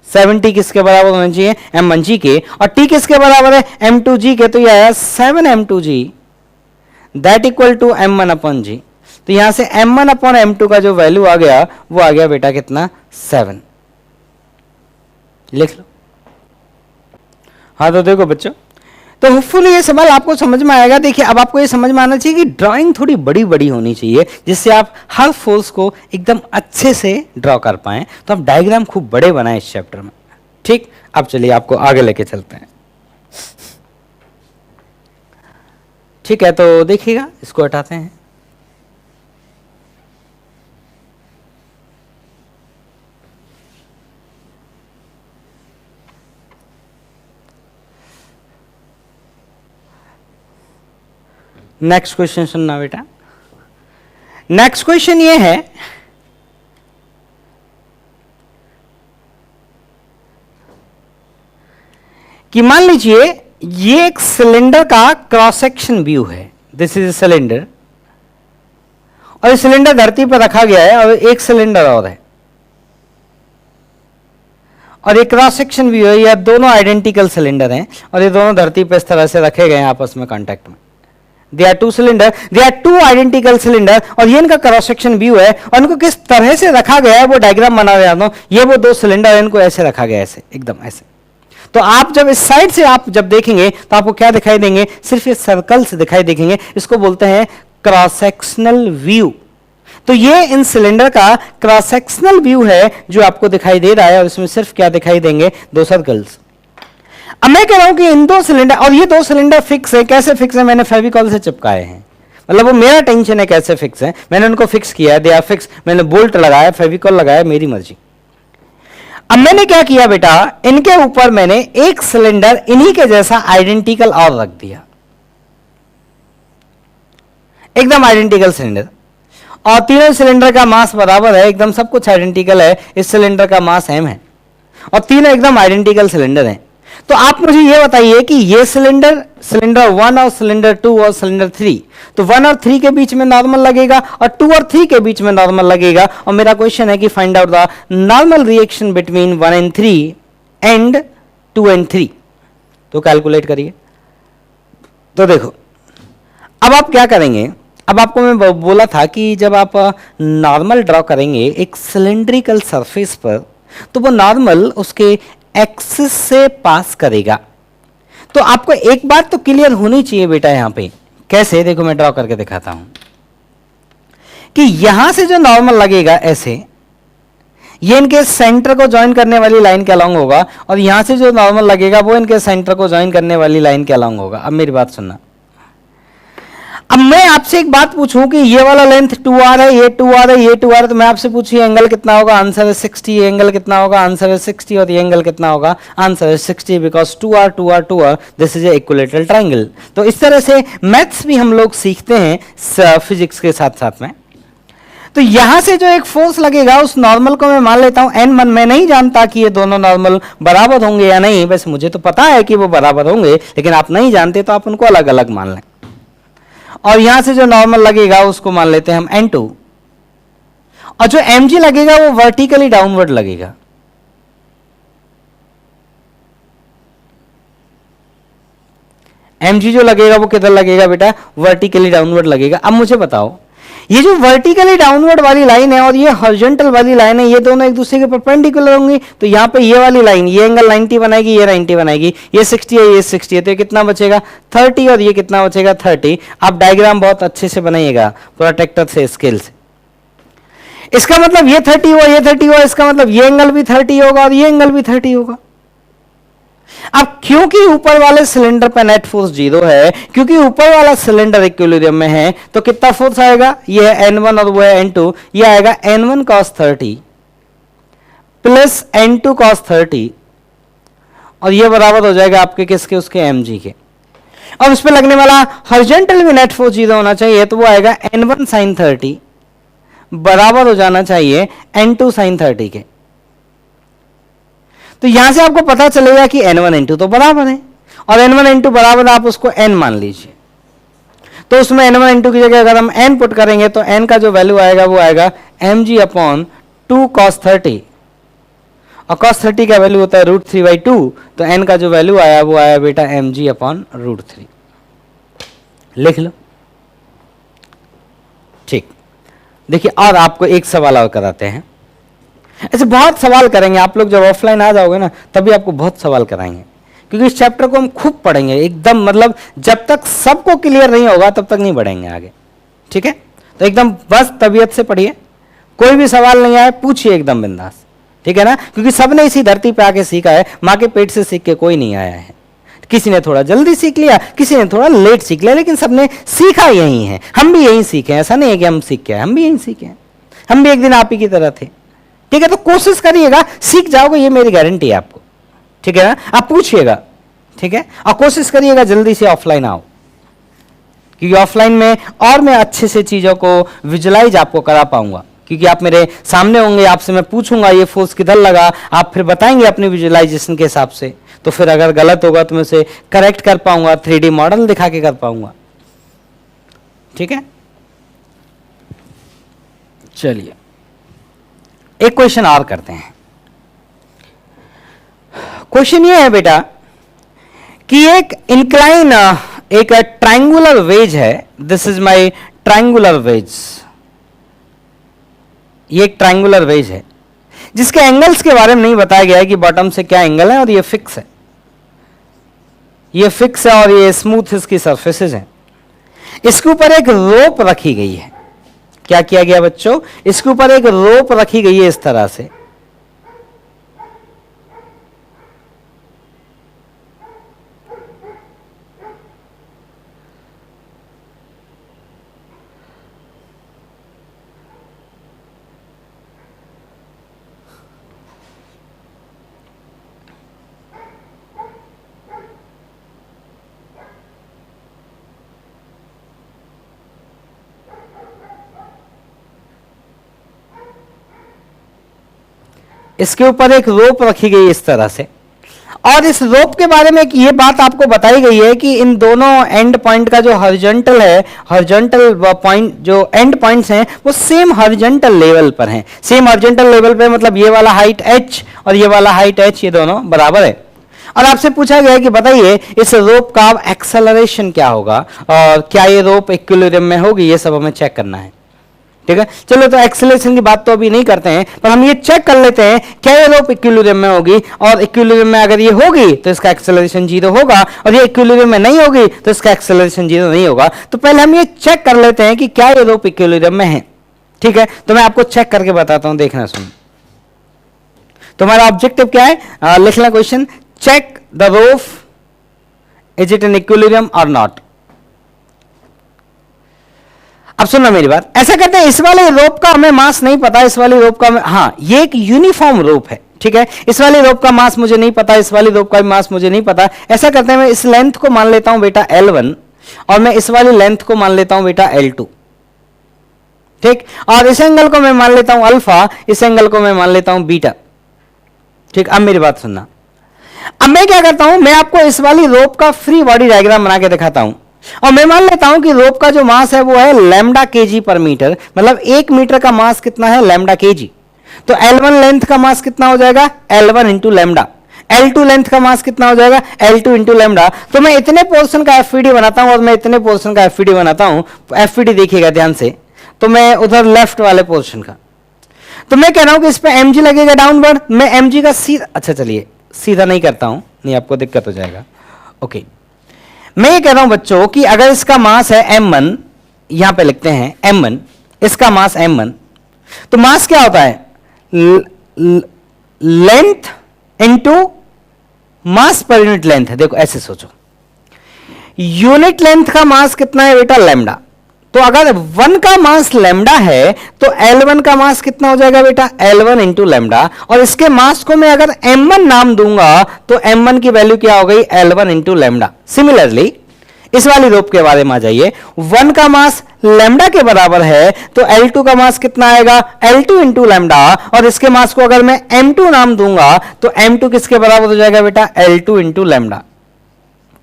70 किसके बराबर होना चाहिए, M1G के, और T किसके बराबर है, M2G के, तो ये आया 7M2G that equal to M1 upon G। तो यहां से M1 अपॉन M2 का जो वैल्यू आ गया वो आ गया बेटा कितना, 7। लिख लो। हाँ तो देखो बच्चों, तो होपफुली ये सवाल आपको समझ में आएगा। देखिए अब आपको ये समझ में आना चाहिए कि ड्राइंग थोड़ी बड़ी बड़ी होनी चाहिए, जिससे आप हर फोर्स को एकदम अच्छे से ड्रॉ कर पाएं। तो आप डायग्राम खूब बड़े बनाएं इस चैप्टर में। ठीक, अब चलिए आपको आगे लेके चलते हैं। ठीक है, तो देखिएगा, इसको हटाते हैं। नेक्स्ट क्वेश्चन सुनना बेटा। नेक्स्ट क्वेश्चन ये है कि मान लीजिए ये एक सिलेंडर का क्रॉस सेक्शन व्यू है। दिस इज सिलेंडर, और ये सिलेंडर धरती पर रखा गया है, और एक सिलेंडर और है, और ये क्रॉस सेक्शन व्यू है। ये दोनों आइडेंटिकल सिलेंडर हैं, और ये दोनों धरती पर इस तरह से रखे गए हैं आपस में कांटेक्ट में। They are two cylinder, they are two identical cylinder, और ये इनका क्रॉस सेक्शन व्यू है। और इनको किस तरह से रखा गया है वो डायग्राम बना रहा हूं। ये वो दो सिलेंडर है, इनको ऐसे रखा गया है, ऐसे एकदम ऐसे। तो आप जब इस साइड से आप जब देखेंगे तो आपको क्या दिखाई देंगे, सिर्फ ये सर्कल्स दिखाई देंगे। इसको बोलते हैं क्रॉस सेक्शनल व्यू। तो ये इन सिलेंडर का क्रॉस सेक्शनल व्यू है जो आपको दिखाई दे रहा है, और इसमें सिर्फ क्या दिखाई देंगे, दो सर्कल्स। अब मैं कह रहा हूं कि इन दो सिलेंडर, और ये दो सिलेंडर फिक्स है। कैसे फिक्स है, मैंने फेविकॉल से चिपकाए हैं, मतलब वो मेरा टेंशन है कैसे फिक्स है, मैंने उनको फिक्स किया है, दे आर फिक्स। मैंने बोल्ट लगाया, फेविकॉल लगाया, मेरी मर्जी। अब मैंने क्या किया बेटा, इनके ऊपर मैंने एक सिलेंडर इन्हीं के जैसा आइडेंटिकल और रख दिया, एकदम आइडेंटिकल सिलेंडर, और तीनों सिलेंडर का मास बराबर है, एकदम सब कुछ आइडेंटिकल है। इस सिलेंडर का मास m है, और तीनों एकदम आइडेंटिकल सिलेंडर हैं। तो आप मुझे ये बताइए कि ये सिलेंडर, सिलेंडर 1 और सिलेंडर 2 और सिलेंडर 3, तो 1 और 3 के बीच में नॉर्मल लगेगा, और 2 और 3 के बीच में नॉर्मल लगेगा। और मेरा क्वेश्चन है कि find out the normal reaction between 1 and 3 and 2 and 3। तो कैलकुलेट करिए। तो देखो अब आप क्या करेंगे, अब आपको मैं बोला था कि जब आप नॉर्मल ड्रॉ करेंगे एक सिलेंड्रिकल सरफेस पर, तो वो नॉर्मल उसके एक्सिस से पास करेगा। तो आपको एक बात तो क्लियर होनी चाहिए बेटा यहां पे। कैसे, देखो मैं ड्रॉ करके दिखाता हूं कि यहां से जो नॉर्मल लगेगा ऐसे, ये इनके सेंटर को ज्वाइन करने वाली लाइन के अलोंग होगा, और यहां से जो नॉर्मल लगेगा वो इनके सेंटर को ज्वाइन करने वाली लाइन के अलोंग होगा। अब मेरी बात सुनना, अब मैं आपसे एक बात पूछूं कि ये वाला लेंथ 2r है, ये 2r है, ये 2r है, तो मैं आपसे पूछूं एंगल कितना होगा, आंसर है 60। ये एंगल कितना होगा, आंसर है 60। और ये एंगल कितना होगा, आंसर है 60, because 2r 2r 2r, this is a equilateral triangle. तो इस तरह से मैथ्स भी हम लोग सीखते हैं फिजिक्स के साथ साथ में। तो यहां से जो एक फोर्स लगेगा उस नॉर्मल को मैं मान लेता हूं n1। मैं नहीं जानता कि ये दोनों नॉर्मल बराबर होंगे या नहीं, बस मुझे तो पता है कि वो बराबर होंगे, लेकिन आप नहीं जानते तो आप उनको अलग अलग मान लें। और यहां से जो नॉर्मल लगेगा उसको मान लेते हैं हम n2, और जो mg लगेगा वो वर्टिकली डाउनवर्ड लगेगा। mg जो लगेगा वो किधर लगेगा बेटा, वर्टिकली डाउनवर्ड लगेगा। अब मुझे बताओ, ये जो वर्टिकली डाउनवर्ड वाली लाइन है और ये हॉरिजॉन्टल वाली लाइन है, ये दोनों एक दूसरे के परपेंडिकुलर होंगी। तो यहां पे ये वाली लाइन, ये एंगल 90 बनाएगी, ये 90 बनाएगी, ये 60 है, ये 60 है, तो ये कितना बचेगा 30, और ये कितना बचेगा 30। आप डायग्राम बहुत अच्छे से बनाइएगा प्रोटेक्टर से, स्केल से। इसका मतलब ये 30 हुआ, ये 30 हुआ, इसका मतलब ये एंगल भी 30 होगा और ये एंगल भी 30 होगा। अब क्योंकि ऊपर वाले सिलेंडर पर नेट फोर्स 0 है, क्योंकि ऊपर वाला सिलेंडर इक्विलिब्रियम में है, तो कितना फोर्स आएगा, ये है n1 और वो है n2, ये आएगा n1 cos 30 plus n2 cos 30, और ये बराबर हो जाएगा आपके किसके, उसके mg के। अब इस पे लगने वाला हॉरिजॉन्टल भी नेट फोर्स 0 होना चाहिए, तो वो आएगा n1 sin 30 बराबर हो जाना चाहिए n2 sin 30 के। तो यहां से आपको पता चलेगा कि n1 n2 तो बराबर है, और n1 n2 बराबर आप उसको n मान लीजिए। तो उसमें n1 n2 की जगह अगर हम n पुट करेंगे तो n का जो वैल्यू आएगा वो आएगा mg अपॉन 2 cos 30, और cos 30 का वैल्यू होता है √3/2, तो n का जो वैल्यू आया वो आया बेटा mg अपॉन √3। लिख लो। ठीक, देखिए और आपको एक सवाल और कराते हैं। ऐसे बहुत सवाल करेंगे आप लोग, जब ऑफलाइन आ जाओगे ना तभी आपको बहुत सवाल कराएंगे, क्योंकि इस चैप्टर को हम खूब पढ़ेंगे एकदम, मतलब जब तक सबको क्लियर नहीं होगा तब तक नहीं बढ़ेंगे आगे। ठीक है, तो एकदम बस तबीयत से पढ़िए, कोई भी सवाल नहीं आए पूछिए एकदम बिंदास। ठीक है ना, क्योंकि सबने इसी धरती पे आके सीखा है, माँ के पेट से सीख के कोई नहीं आया है। किसी ने थोड़ा जल्दी सीख लिया, किसी ने थोड़ा लेट सीख लिया, लेकिन सबने सीखा यही है। हम भी यही सीखे हैं, ऐसा नहीं है कि हम सीख के आए, हम भी यही सीखे हैं, हम भी एक दिन आप ही की तरह थे। ठीक है, तो कोशिश करिएगा, सीख जाओगे, ये मेरी गारंटी है आपको। ठीक है ना, आप पूछिएगा। ठीक है, और कोशिश करिएगा जल्दी से ऑफलाइन आओ, क्योंकि ऑफलाइन में और मैं अच्छे से चीजों को विजुलाइज आपको करा पाऊंगा, क्योंकि आप मेरे सामने होंगे, आपसे मैं पूछूंगा ये फोर्स किधर लगा, आप फिर बताएंगे अपनी विजुलाइजेशन के हिसाब से। तो फिर अगर गलत होगा तो मैं उसे करेक्ट कर पाऊंगा, 3D मॉडल दिखा के कर पाऊंगा। ठीक है, चलिए एक क्वेश्चन और करते हैं। क्वेश्चन ये है बेटा कि एक इंक्लाइन, एक ट्रायंगुलर वेज है, this is my triangular wedge. ये एक ट्रायंगुलर वेज है जिसके एंगल्स के बारे में नहीं बताया गया है कि बॉटम से क्या एंगल है, और ये फिक्स है, ये फिक्स है, और ये स्मूथ इसकी सरफेसेस हैं। इसके ऊपर एक रोप रखी गई है। क्या किया गया बच्चों, इसके ऊपर एक रोप रखी गई है इस तरह से। इसके ऊपर एक रोप रखी गई इस तरह से, और इस रोप के बारे में ये बात आपको बताई गई है कि इन दोनों एंड पॉइंट का जो हॉरिजॉन्टल है, हॉरिजॉन्टल पॉइंट जो एंड पॉइंट्स हैं वो सेम हॉरिजॉन्टल लेवल पर हैं। सेम हॉरिजॉन्टल लेवल पे मतलब ये वाला हाइट h और ये वाला हाइट h, ये दोनों बराबर है। और आपसे पूछा गया है कि बताइए इस रोप का एक्सेलरेशन क्या होगा, और क्या ये रोप इक्विलिब्रियम में होगी, ये सब हमें चेक करना है। ठीक है, चलो तो एक्सेलरेशन की बात तो अभी नहीं करते हैं, पर हम ये चेक कर लेते हैं क्या ये रोप इक्विलिब्रियम में होगी, और इक्विलिब्रियम में अगर ये होगी तो इसका एक्सेलरेशन 0 होगा, और ये इक्विलिब्रियम में नहीं होगी तो इसका एक्सेलरेशन 0 नहीं होगा। तो पहले हम ये चेक कर लेते हैं कि क्या ये रोप इक्विलिब्रियम में है। ठीक है, तो मैं आपको चेक करके बताता हूं, देखना सुन। तुम्हारा ऑब्जेक्टिव क्या है, लिखना question, check the rope is it in equilibrium और नॉट। अब सुनना मेरी बात, ऐसा करते हैं, इस वाले रोप का हमें मास नहीं पता, इस वाली रोप का हाँ ये एक यूनिफॉर्म रोप है। ठीक है, इस वाली रोप का मास मुझे नहीं पता, इस वाली रोप का भी मास मुझे नहीं पता। ऐसा करते हैं, मैं इस लेंथ को मान लेता हूं बेटा L1, और मैं इस वाली लेंथ को मान लेता हूं बेटा L2। ठीक, और इस एंगल को मैं मान लेता हूं अल्फा, इस एंगल को मैं मान लेता हूं बीटा। ठीक, अब मेरी बात सुनना, अब मैं क्या करता हूं, मैं आपको इस वाली रोप का फ्री बॉडी डायग्राम बना के दिखाता हूं, और मैं मान लेता हूं कि रोप का जो मास है वो है लैम्डा kg पर मीटर, मतलब 1 मीटर का मास कितना है, लैम्डा kg। तो L1 लेंथ का मास कितना हो जाएगा, L1 into lambda. L2 length का मास कितना हो जाएगा, L2 इंटू लैम्डा। तो मैं इतने पोर्शन का FVD बनाता हूं, और मैं इतने पोर्शन का FVD बनाता हूं। FVD देखिएगा ध्यान से, तो मैं उधर लेफ्ट वाले पोर्शन का, तो मैं कह रहा हूं कि इस पे mg लगेगा डाउनवर्ड, मैं mg का सीधा, अच्छा चलिए सीधा नहीं करता हूं, नहीं आपको दिक्कत हो जाएगा। ओके, मैं ये कह रहा हूं बच्चों कि अगर इसका मास है m1, यहां पे लिखते हैं m1, इसका मास m1, तो मास क्या होता है, length into mass per unit length है। देखो ऐसे सोचो, यूनिट लेंथ का मास कितना है बेटा, लैम्डा। तो अगर 1 का मास लैम्डा है तो L1 का मास कितना हो जाएगा बेटा, L1 इंटू लैम्डा, और इसके मास को मैं अगर m1 नाम दूंगा तो m1 की वैल्यू क्या हो गई, L1 इंटू लैम्डा। सिमिलरली इस वाली रोप के बारे में आ जाइए। 1 का मास लैम्डा के बराबर है तो L2 का मास कितना आएगा, L2 इंटू लैम्डा, और इसके मास को अगर मैं M2 नाम दूंगा तो M2 किसके बराबर हो जाएगा बेटा, L2 इंटू लैम्डा।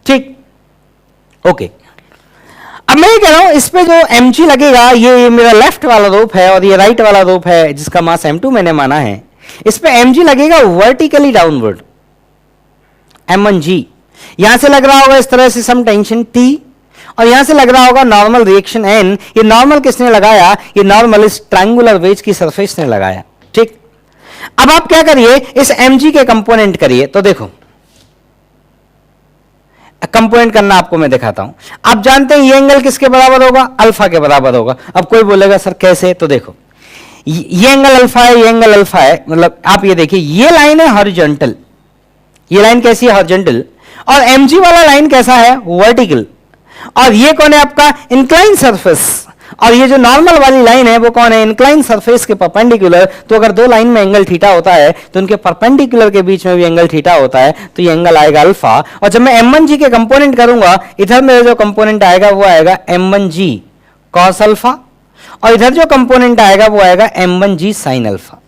ठीक, ओके। अब मैं ये कह रहा हूं इस पे जो mg लगेगा, ये मेरा लेफ्ट वाला रोप है और ये राइट वाला रोप है जिसका मास M2 मैंने माना है, इस पे mg लगेगा वर्टिकली डाउनवर्ड, M1g। यहां से लग रहा होगा इस तरह से सम टेंशन T, और यहां से लग रहा होगा नॉर्मल रिएक्शन N। ये नॉर्मल किसने लगाया, ये नॉर्मल इस ट्रायंगुलर वेज की सरफेस ने लगाया। ठीक, अब आप क्या करिए, इस mg के कंपोनेंट करिए। तो देखो कंपोनेंट करना आपको मैं दिखाता हूं। आप जानते हैं ये एंगल किसके बराबर होगा, अल्फा के बराबर होगा। अब कोई बोलेगा सर कैसे, तो देखो ये एंगल अल्फा है, ये एंगल अल्फा है, मतलब आप ये देखिए ये लाइन है हॉरिजॉन्टल, ये लाइन कैसी है, हॉरिजॉन्टल, और mg वाला लाइन कैसा है, वर्टिकल, और ये कौन है आपका इंक्लाइन सरफेस, और ये जो नॉर्मल वाली लाइन है वो कौन है, इंक्लाइन सरफेस के परपेंडिकुलर। तो अगर दो लाइन में एंगल थीटा होता है तो उनके परपेंडिकुलर के बीच में भी एंगल थीटा होता है, तो ये एंगल आएगा अल्फा। और जब मैं m1g के कंपोनेंट करूंगा, इधर मेरा जो कंपोनेंट आएगा वो आएगा m1g cos अल्फा, और इधर जो कंपोनेंट आएगा वो आएगा m1g sin अल्फा।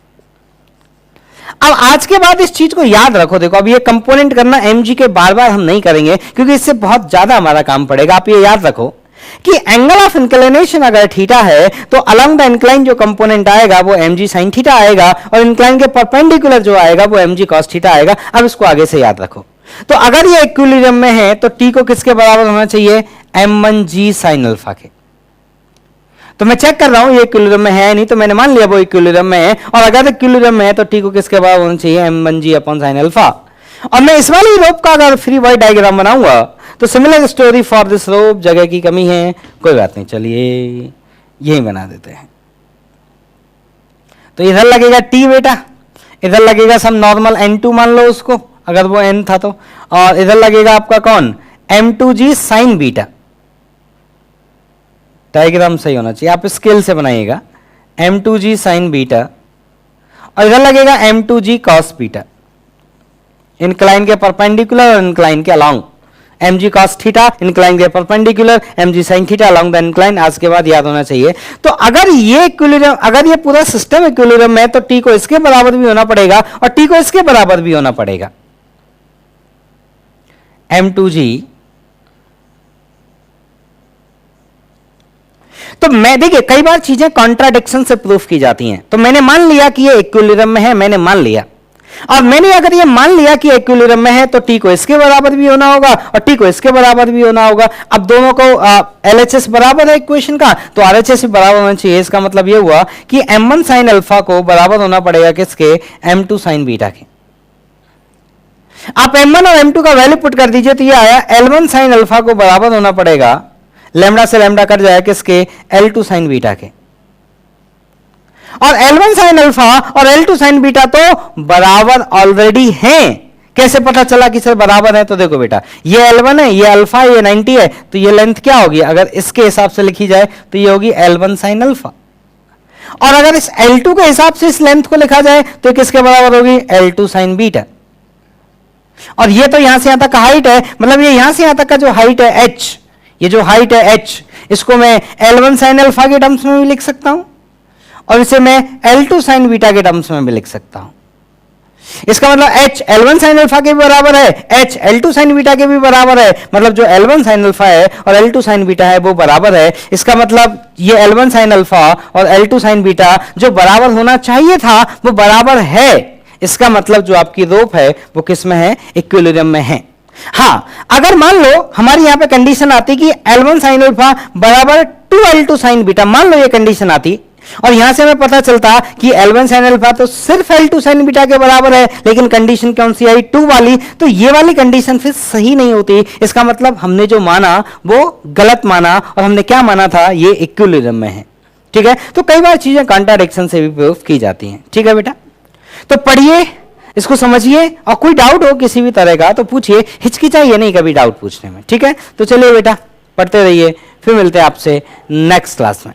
अब आज के बाद इस चीज को याद रखो। देखो अब ये कंपोनेंट करना mg के बार बार हम नहीं करेंगे क्योंकि इससे बहुत ज्यादा हमारा काम पड़ेगा। आप ये याद रखो कि एंगल ऑफ इंक्लिनेशन अगर थीटा है तो अलोंग द इंक्लाइन जो कंपोनेंट आएगा वो mg sin थीटा आएगा, और इंक्लाइन के परपेंडिकुलर जो आएगा वो mg cos थीटा आएगा। अब इसको आगे से याद रखो। तो अगर ये इक्विलिब्रियम में है तो t को किसके बराबर होना चाहिए, m1g sin अल्फा के। तो मैं चेक कर रहा हूं ये इक्विलिब्रियम में है नहीं, तो मैंने मान लिया वो इक्विलिब्रियम में है, और अगर इक्विलिब्रियम में है तो t को किसके बराबर होना चाहिए, m1g अपॉन sin अल्फा। और मैं इस वाली रोप का अगर फ्री बॉडी डायग्राम बनाऊंगा तो सिमिलर स्टोरी फॉर दिस रोप, जगह की कमी है, कोई बात नहीं, चलिए यही बना देते हैं। तो इधर लगेगा t बेटा, इधर लगेगा सम नॉर्मल n2 मान लो उसको, अगर वो n था तो, और इधर लगेगा आपका कौन, m2g sin बीटा। डायग्राम सही होना चाहिए, आप स्केल से बनाइएगा, m2g sin बीटा, और इधर लगेगा m2g cos बीटा, इंक्लाइन के परपेंडिकुलर और इंक्लाइन के along, mg cos theta incline के perpendicular, mg sin theta along the incline. आज के बाद याद होना चाहिए। तो अगर ये इक्विलिब्रियम, अगर ये पूरा सिस्टम इक्विलिब्रियम में है तो t को इसके बराबर भी होना पड़ेगा और t को इसके बराबर भी होना पड़ेगा। m2g, तो मैं देखिए कई बार चीजें कॉन्ट्राडिक्शन से प्रूफ की जाती हैं। तो मैंने मान लिया कि ये इक्विलिब्रियम में है, मैंने मान लिया, और मैंने अगर ये मान लिया कि इक्विलिब्रियम में है तो t को इसके बराबर भी होना होगा और t को इसके बराबर भी होना होगा। अब दोनों को LHS बराबर है इक्वेशन का, तो RHS भी बराबर होना चाहिए। इसका मतलब ये हुआ कि m1 sin अल्फा को बराबर होना पड़ेगा किसके, m2 sin बीटा के। आप m1 और m2 का वैल्यू पुट कर दीजिए तो ये आया L1 sin अल्फा को बराबर होना पड़ेगा, लैम्डा से लैम्डा कट जाएगा किसके, L2 sin बीटा के। और L1 sin अल्फा और L2 sin बीटा तो बराबर ऑलरेडी हैं। कैसे पता चला कि सर बराबर है, तो देखो बेटा ये L1 है, ये अल्फा, ये 90 है, तो ये लेंथ क्या होगी, अगर इसके हिसाब से लिखी जाए तो ये होगी L1 sin अल्फा, और अगर इस L2 के हिसाब से इस लेंथ को लिखा जाए तो किसके बराबर होगी, L2 sin बीटा। और ये तो यहां से यहां तक हाइट है, मतलब ये यहां से यहां तक का जो हाइट है h, ये जो हाइट है h, इसको मैं L1 sin अल्फा के टर्म्स में भी लिख सकता हूं और इसे मैं L2 sin बीटा के टर्म्स में भी लिख सकता हूं। इसका मतलब h L1 sin अल्फा के भी बराबर है, h L2 sin बीटा के भी बराबर है, मतलब जो L1 sin अल्फा है और L2 sin बीटा है वो बराबर है। इसका मतलब ये L1 sin अल्फा और L2 sin बीटा जो बराबर होना चाहिए था वो बराबर है। इसका मतलब जो आपकी रोप है वो किस में है, इक्विलिब्रियम में है। हाँ, अगर मान लो हमारी यहां पे कंडीशन आती कि L1 sin अल्फा बराबर 2L2 sin बीटा, मान लो ये कंडीशन आती और यहां से हमें पता चलता कि L1 sin अल्फा तो सिर्फ L2 sin बीटा के बराबर है, लेकिन कंडीशन कौन सी आई, 2 वाली, तो ये वाली कंडीशन फिर सही नहीं होती। इसका मतलब हमने जो माना वो गलत माना, और हमने क्या माना था, ये इक्विलिब्रियम में है। ठीक है, तो कई बार चीजें कॉन्ट्राडिक्शन से भी प्रूफ की जाती हैं। ठीक है बेटा, तो पढ़िए, इसको समझिए, और कोई डाउट हो किसी भी तरह का तो पूछिए, हिचकिचाइए नहीं कभी डाउट पूछने में। ठीक है, तो चलिए बेटा पढ़ते रहिए, फिर मिलते हैं आपसे नेक्स्ट क्लास में।